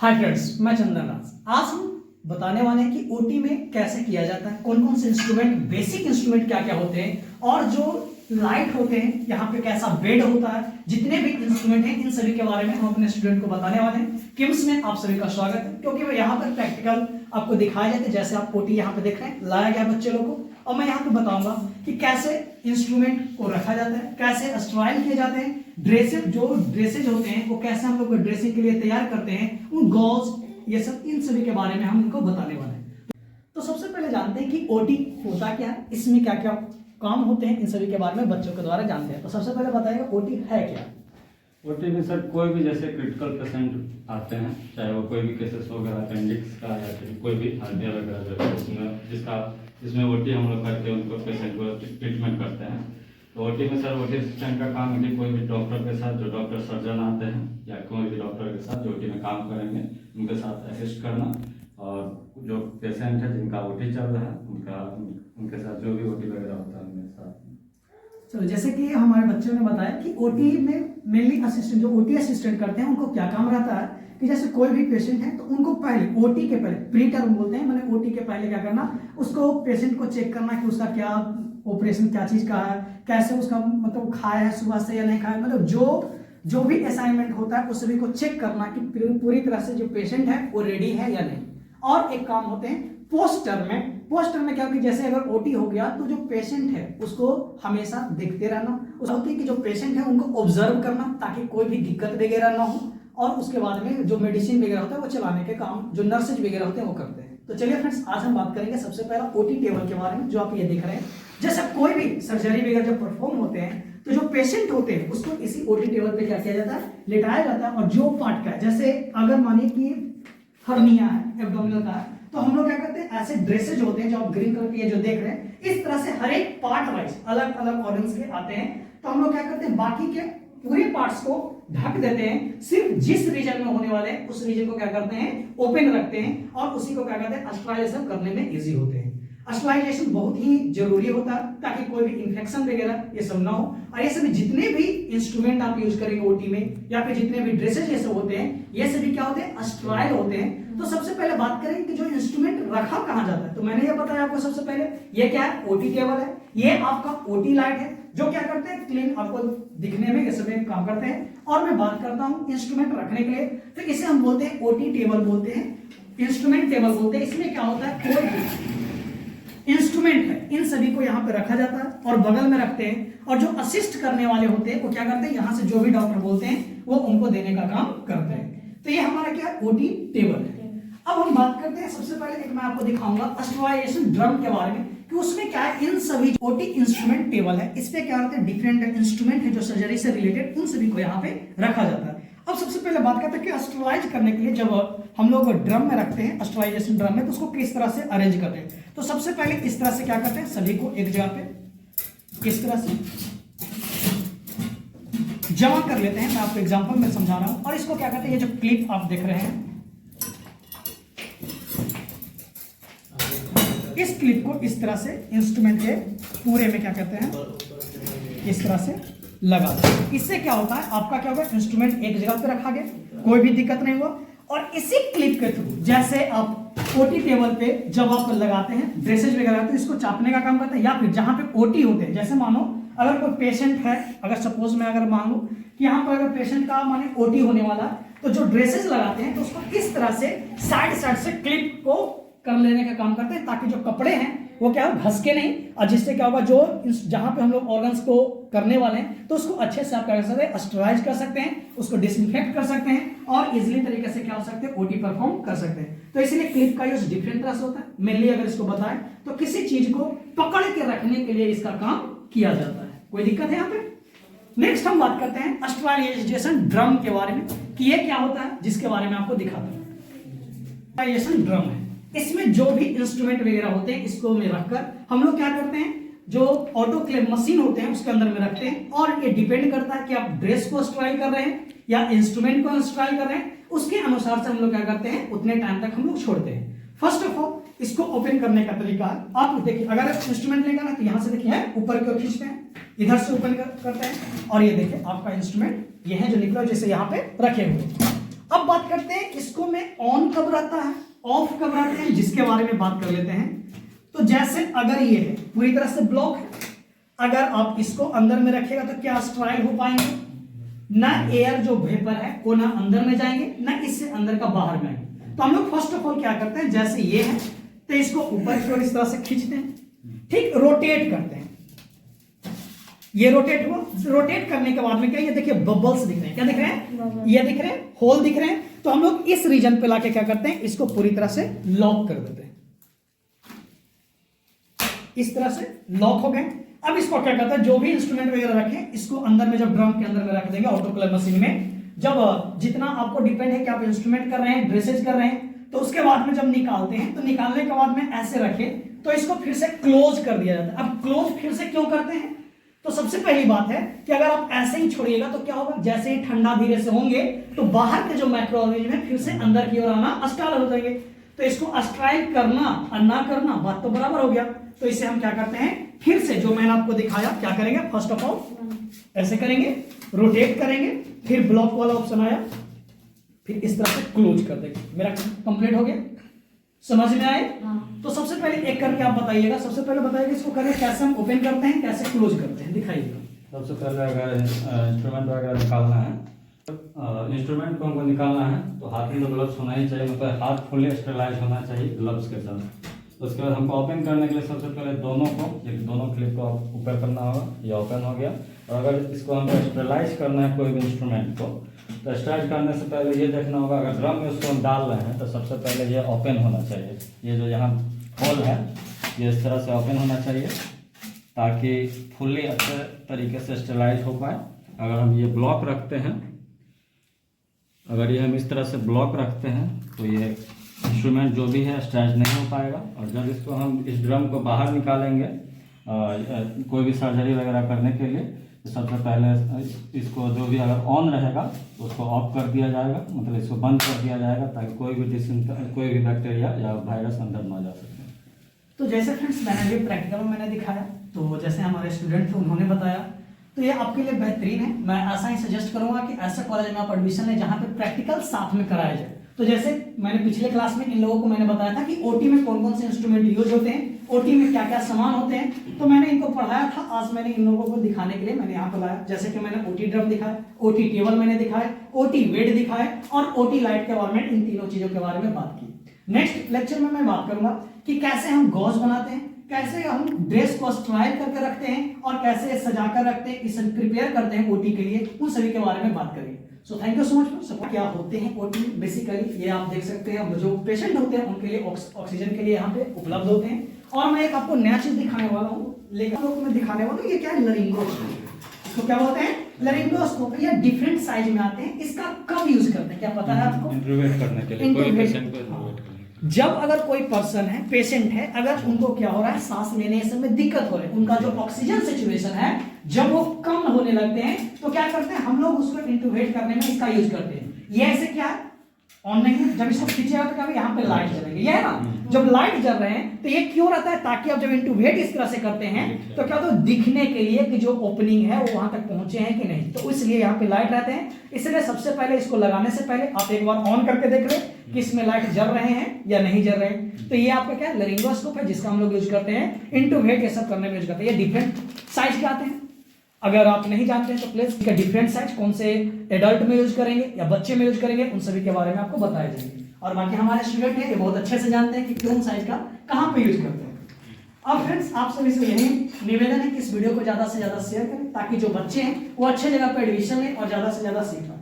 Hi friends, मैं चंदन राज। आज हम बताने वाले हैं कि ओटी में कैसे किया जाता है, कौन कौन से इंस्ट्रूमेंट, बेसिक इंस्ट्रूमेंट क्या क्या होते हैं और जो लाइट होते हैं, यहाँ पे कैसा बेड होता है, जितने भी इंस्ट्रूमेंट हैं इन सभी के बारे में हम अपने स्टूडेंट को बताने वाले हैं। किम्स में आप सभी का स्वागत है, क्योंकि वो यहाँ पर प्रैक्टिकल आपको दिखाया जाता है। जैसे आप ओटी यहाँ पे देख रहे हैं, लाया गया बच्चे लोग को, और मैं यहाँ पे बताऊंगा कि कैसे इंस्ट्रूमेंट को रखा जाता है, कैसे स्ट्राइल किए जाते हैं, ड्रेसेज होते हैं वो कैसे हम लोग ड्रेसिंग के लिए तैयार करते हैं, उन गॉल्स, ये सब इन सभी के बारे में हम इनको बताने वाले हैं। तो सबसे पहले जानते हैं कि ओटी होता क्या है, इसमें क्या क्या काम होते हैं, इन सभी के बारे में बच्चों के द्वारा जानते हैं। तो सबसे पहले बताइए ओटी है क्या। ओटी में सर कोई भी जैसे क्रिटिकल पेशेंट आते हैं, चाहे वो कोई भी केसेस वगैरह अपेंडिक्स का या फिर कोई भी हार्निया वगैरह जिसमें ओटी हम लोग करके उनको पेशेंट को ट्रीटमेंट करते हैं। तो ओटी में सर ओटी असिस्टेंट का काम है कि कोई भी डॉक्टर के साथ, जो डॉक्टर सर्जन आते हैं या कोई भी डॉक्टर के साथ जो ओटी में काम करेंगे उनके साथ असिस्ट करना, और जो पेशेंट है जिनका ओटी चल रहा है उनके साथ जो भी ओटी वगैरह होता है उनके साथ। चलो, जैसे कि हमारे बच्चों ने बताया कि ओटी में मेनली असिस्टेंट, जो ओटी असिस्टेंट करते हैं उनको क्या काम रहता है कि जैसे कोई भी पेशेंट है तो उनको पहले ओटी के पहले प्री टर्म बोलते हैं, मैंने ओटी के पहले क्या करना, उसको पेशेंट को चेक करना कि उसका क्या ऑपरेशन क्या चीज का है, कैसे उसका मतलब खाया है सुबह से या नहीं खाया, मतलब जो भी असाइनमेंट होता है उस सभी को चेक करना कि पूरी तरह से जो पेशेंट है वो रेडी है या नहीं। और एक काम होते हैं पोस्ट टर्म में क्या होती है, जैसे अगर ओटी हो गया तो जो पेशेंट है उसको हमेशा देखते रहना, उसका होती है कि जो पेशेंट है उनको ऑब्जर्व करना ताकि कोई भी दिक्कत वगैरह ना हो, और उसके बाद में जो मेडिसिन वगैरह होता है वो चलाने के काम जो नर्सेज वगैरह होते हैं वो करते हैं। तो चलिए फ्रेंड्स, आज हम बात करेंगे सबसे पहला ओटी टेबल के बारे में, जो आप ये देख रहे हैं। जैसे कोई भी सर्जरी वगैरह जब परफॉर्म होते हैं तो जो पेशेंट होते हैं उसको इसी ओटी टेबल पे क्या किया जाता है, लेटाया जाता है। और जो पार्ट का है, जैसे अगर मानिए कि हर्निया है, एब्डोमिनल का है, तो हम लोग क्या करते हैं, ऐसे ड्रेसेज होते हैं जो आप ग्रीन कलर के जो देख रहे हैं, इस तरह से हर एक पार्ट वाइज अलग अलग ऑर्गन्स के आते हैं। तो हम लोग क्या करते हैं, बाकी के पूरे पार्ट्स को ढक देते हैं, सिर्फ जिस रीजन में होने वाले उस रीजन को क्या करते हैं, ओपन रखते हैं, और उसी को क्या करते हैं, अस्ट्राइलेशन करने में इजी होते हैं। अस्ट्राइलेशन बहुत ही जरूरी होता है ताकि कोई भी इंफेक्शन वगैरह ये सब ना हो। और ये सभी जितने भी इंस्ट्रूमेंट आप यूज करेंगे ओटी में, या फिर जितने भी ड्रेसेज ये सब होते हैं, ये सभी क्या होते हैं, अस्ट्राइल होते हैं। तो सबसे पहले बात करें कि जो इंस्ट्रूमेंट रखा कहां जाता है, तो मैंने ये बताया आपको सबसे पहले, ये क्या है, ओटी टेबल है, ये आपका ओटी लाइट है, जो क्या करते हैं, क्लीन आपको दिखने में ये सब काम करते हैं। और मैं बात करता हूं इंस्ट्रूमेंट रखने के लिए, तो इसे हम बोलते हैं ओटी टेबल बोलते हैं, इंस्ट्रूमेंट टेबल बोलते हैं। इसमें क्या होता है, कोई भी इंस्ट्रूमेंट है इन सभी को यहाँ पे रखा जाता है और बगल में रखते हैं, और जो असिस्ट करने वाले होते हैं वो क्या करते हैं, यहाँ से जो भी डॉक्टर बोलते हैं वो उनको देने का काम करते हैं। तो ये हमारा क्या है, ओटी टेबल है। अब हम बात करते हैं, सबसे पहले एक मैं आपको दिखाऊंगा अस्ट्राइलेशन ड्रम के बारे में, कि उसमें क्या है, इन सभी ओटी इंस्ट्रूमेंट टेबल है, इस पे क्या होते हैं, डिफरेंट इंस्ट्रूमेंट है जो सर्जरी से रिलेटेड, उन सभी को यहाँ पे रखा जाता है। अब सबसे पहले बात करते हैं कि अस्ट्राइज करने के लिए जब हम लोग ड्रम में रखते हैं, अस्ट्राइजेशन ड्रम में, तो उसको किस तरह से अरेंज करते हैं। तो सबसे पहले इस तरह से क्या करते हैं, सभी को एक जगह पे इस तरह से जमा कर लेते हैं। मैं आपको एग्जांपल में समझा रहा हूं। और इसको क्या करते हैं, ये जो क्लिप आप देख रहे हैं, इस क्लिप को इस तरह से इंस्ट्रूमेंट के पूरे में क्या कहते हैं, इस तरह से लगा दो। इससे क्या होता है, आपका क्या होगा, इंस्ट्रूमेंट एक जगह पे रखा गया, कोई भी दिक्कत नहीं हुआ। और इसी क्लिप के थ्रू जैसे आप ओटी टेबल पे जब आप लगाते हैं ड्रेसेज वगैरह, तो इसको चापने का काम करते हैं, या फिर जहां पे ओटी होते हैं, जैसे मानो अगर कोई पेशेंट है, अगर सपोज मैं अगर मान लूं कि यहाँ पर अगर पेशेंट का माने ओटी होने वाला, तो जो ड्रेसेज लगाते हैं तो उसको इस तरह से साइड से क्लिप को कर लेने का काम करते हैं, ताकि जो कपड़े हैं वो क्या हो, घस के नहीं, और जिससे क्या होगा, जो जहां पे हम लोग ऑर्गन्स को करने वाले हैं तो उसको अच्छे से आप कर सकते हैं, अस्ट्राइज कर सकते हैं, उसको डिसइंफेक्ट कर सकते हैं, और इजिली तरीके से क्या हो सकते हैं, ओटी परफॉर्म कर सकते हैं। तो इसलिए क्लिप का यूज डिफरेंट तरह से होता है। मेनली अगर इसको बताएं तो किसी चीज को पकड़ के रखने के लिए इसका काम किया जाता है। कोई दिक्कत है यहाँ पे। नेक्स्ट हम बात करते हैं अस्ट्राइजेशन ड्रम के बारे में, कि ये क्या होता है, जिसके बारे में आपको दिखाता हूं। अस्ट्राइजेशन ड्रम है, इसमें जो भी इंस्ट्रूमेंट वगैरह होते हैं इसको में रखकर हम लोग क्या करते हैं, जो ऑटोक्लेव मशीन होते हैं उसके अंदर में रखते हैं। और ये डिपेंड करता है कि आप ड्रेस को स्ट्राइल कर रहे हैं या इंस्ट्रूमेंट को स्ट्राइल कर रहे हैं, उसके अनुसार से हम लोग क्या करते हैं, उतने टाइम तक हम लोग छोड़ते हैं। फर्स्ट ऑफ ऑल इसको ओपन करने का तरीका आप देखिए, अगर इंस्ट्रूमेंट लेगा ना तो यहां से देखिए ऊपर की ओर खींचते हैं, इधर से ओपन करते हैं, और ये देखिए आपका इंस्ट्रूमेंट ये है जो निकला, जैसे यहाँ पे रखे हुए। अब बात करते हैं इसको मैं कब रहता है, ऑफ कब रहते हैं, जिसके बारे में बात कर लेते हैं। तो जैसे अगर ये है पूरी तरह से ब्लॉक है, अगर आप इसको अंदर में रखेगा तो क्या स्ट्राइल हो पाएंगे, ना एयर जो वेपर है वो ना अंदर में जाएंगे, ना इससे अंदर का बाहर में आएंगे। तो हम लोग फर्स्ट ऑफ ऑल क्या करते हैं, जैसे ये है तो इसको ऊपर की ओर इस तरह से खींचते हैं, ठीक, रोटेट करते हैं। ये रोटेट हुआ, रोटेट करने के बाद में क्या, ये देखिए बबल्स दिख रहे हैं, क्या दिख रहे हैं, ये दिख रहे हैं, होल दिख रहे हैं। तो हम लोग इस रीजन पे लाके क्या करते हैं, इसको पूरी तरह से लॉक कर देते हैं। इस तरह से लॉक हो गए। अब इसको क्या करता है, जो भी इंस्ट्रूमेंट वगैरह रखें इसको अंदर में, जब ड्रम के अंदर में रख देंगे ऑटोक्लेव मशीन में, जब जितना आपको डिपेंड है कि आप इंस्ट्रूमेंट कर रहे हैं, ड्रेसेज कर रहे हैं, तो उसके बाद में जब निकालते हैं तो निकालने के बाद में ऐसे रखें तो इसको फिर से क्लोज कर दिया जाता है। अब क्लोज फिर से क्यों करते हैं, तो सबसे पहली बात है कि अगर आप ऐसे ही छोड़िएगा तो क्या होगा, जैसे ही ठंडा धीरे से होंगे तो बाहर के जो माइक्रो ऑर्गेनिज्म है फिर से अंदर की ओर आना स्टार्ट हो जाएंगे। तो इसको स्ट्राइक करना और ना करना बात तो बराबर हो गया। तो इसे हम क्या करते हैं, फिर से जो मैंने आपको दिखाया क्या करेंगे, फर्स्ट ऑफ ऑल ऐसे करेंगे, रोटेट करेंगे, फिर ब्लॉक वाला ऑप्शन आया, फिर इस तरह से क्लोज कर देंगे। मेरा कंप्लीट हो गया, समझ में आए। तो सबसे पहले एक करके आप बताइएगा, सबसे पहले बताइएगा इसको करें कैसे हम ओपन करते हैं, कैसे क्लोज करते हैं, दिखाइएगा। सबसे पहले अगर इंस्ट्रूमेंट वगैरह निकालना है, इंस्ट्रूमेंट को हमको निकालना है तो हाथ में तो ग्लव्स होना ही चाहिए, मतलब हाथ फुली स्टेरिलाइज होना चाहिए ग्लव्स के साथ। तो उसके बाद हमको ओपन करने के लिए सबसे पहले दोनों क्लिप को ऊपर करना होगा, ये ओपन हो गया। और अगर इसको हमको स्टेरिलाइज करना है कोई भी इंस्ट्रूमेंट को, तो स्टार्ट करने से पहले ये देखना होगा, अगर ड्रम में उसको हम डाल रहे हैं तो सबसे पहले ये ओपन होना चाहिए। ये जो यहाँ होल है ये इस तरह से ओपन होना चाहिए ताकि फुल्ली अच्छे तरीके से स्टेरिलाइज हो पाए। अगर हम ये ब्लॉक रखते हैं, अगर ये हम इस तरह से ब्लॉक रखते हैं तो ये इंस्ट्रूमेंट जो भी है स्ट्रेच नहीं हो पाएगा। और जब इसको हम इस ड्रम को बाहर निकालेंगे कोई भी सर्जरी वगैरह करने के लिए, तो सबसे पहले इसको जो भी अगर ऑन रहेगा उसको ऑफ कर दिया जाएगा, मतलब इसको बंद कर दिया जाएगा ताकि कोई भी बैक्टीरिया या वायरस अंदर ना जा सके। तो जैसे फ्रेंड्स मैंने भी प्रैक्टिकल में मैंने दिखाया, तो जैसे हमारे स्टूडेंट थे उन्होंने बताया, तो ये आपके लिए बेहतरीन है। मैं ऐसा ही सजेस्ट करूंगा कि ऐसे कॉलेज में आप एडमिशन लें जहाँ पे प्रैक्टिकल साथ में कराया जाए। तो जैसे मैंने पिछले क्लास में इन लोगों को मैंने बताया था कि ओटी में कौन कौन से इंस्ट्रूमेंट यूज होते हैं, ओटी में क्या क्या सामान होते हैं, तो मैंने इनको पढ़ाया था। आज मैंने इन लोगों को दिखाने के लिए मैंने यहाँ पर लाया, जैसे कि मैंने ओटी ड्रम दिखाया, ओटी टेबल मैंने दिखाया, ओटी वेट दिखाया और ओटी लाइट के बारे में, इन तीनों चीजों के बारे में बात की। नेक्स्ट लेक्चर में मैं बात करूंगा कि कैसे हम गॉज बनाते हैं, कैसे हम ड्रेस को स्ट्राइक करके रखते हैं और कैसे सजा कर रखते हैं, इसे प्रिपेयर करते हैं ओटी के लिए, उन सभी के बारे में बात करेंगे। So thank you so much for support. क्या होते हैं ओटी बेसिकली, ये आप देख सकते हैं, जो पेशेंट होते हैं उनके लिए ऑक्सीजन के लिए यहाँ पे उपलब्ध होते हैं। और मैं एक आपको नया चीज दिखाने वाला हूँ, लेकिन आप लोगों को मैं दिखाने वाला हूँ, ये क्या है, लरिंगोस्कोप। इसको क्या बोलते हैं, लरिंगोस्कोप। ये डिफरेंट साइज में आते हैं। इसका कब यूज करते हैं क्या पता है आपको, इंटरवेट करने के लिए, कोई पेशेंट को जब अगर कोई पर्सन है, पेशेंट है, अगर उनको क्या हो रहा है, सांस लेने में दिक्कत हो रही है, उनका जो ऑक्सीजन सिचुएशन है जब वो कम होने लगते हैं, तो क्या करते हैं हम लोग, उसको इंटुबेट करने में इसका यूज करते हैं। ये ऐसे क्या है, ऑन नहीं है, जब इसको खींचेगा तो क्या यहाँ पे लाइट जलेगी, ये है ना, जब लाइट जल रहे हैं तो ये क्यों रहता है, ताकि आप जब इंटुबेट इस तरह से करते हैं तो क्या होता है, दिखने के लिए कि जो ओपनिंग है वो वहां तक पहुंचे हैं कि नहीं, तो इसलिए यहाँ पे लाइट रहते हैं। इसलिए सबसे पहले इसको लगाने से पहले आप एक बार ऑन करके देख लें कि इसमें लाइट जल रहे हैं या नहीं जल रहे हैं। तो ये आपका क्या है, लरिंगोस्कोप है, जिसका हम लोग यूज करते हैं इंटुबेट ये सब करने में यूज करते हैं। ये डिफरेंट साइज के आते हैं, अगर आप नहीं जानते हैं तो प्लीज इसका डिफरेंट साइज कौन से एडल्ट में यूज करेंगे या बच्चे में यूज करेंगे, उन सभी के बारे में आपको बताया जाएंगे। और बाकी हमारे स्टूडेंट हैं ये बहुत अच्छे से जानते हैं कि कौन साइज का कहां पे यूज करते हैं। अब फ्रेंड्स आप सभी से यही निवेदन है कि इस वीडियो को ज्यादा से ज्यादा शेयर करें ताकि जो बच्चे हैं वो अच्छे जगह पे एडमिशन लें और ज्यादा से ज्यादा सीख पाएं।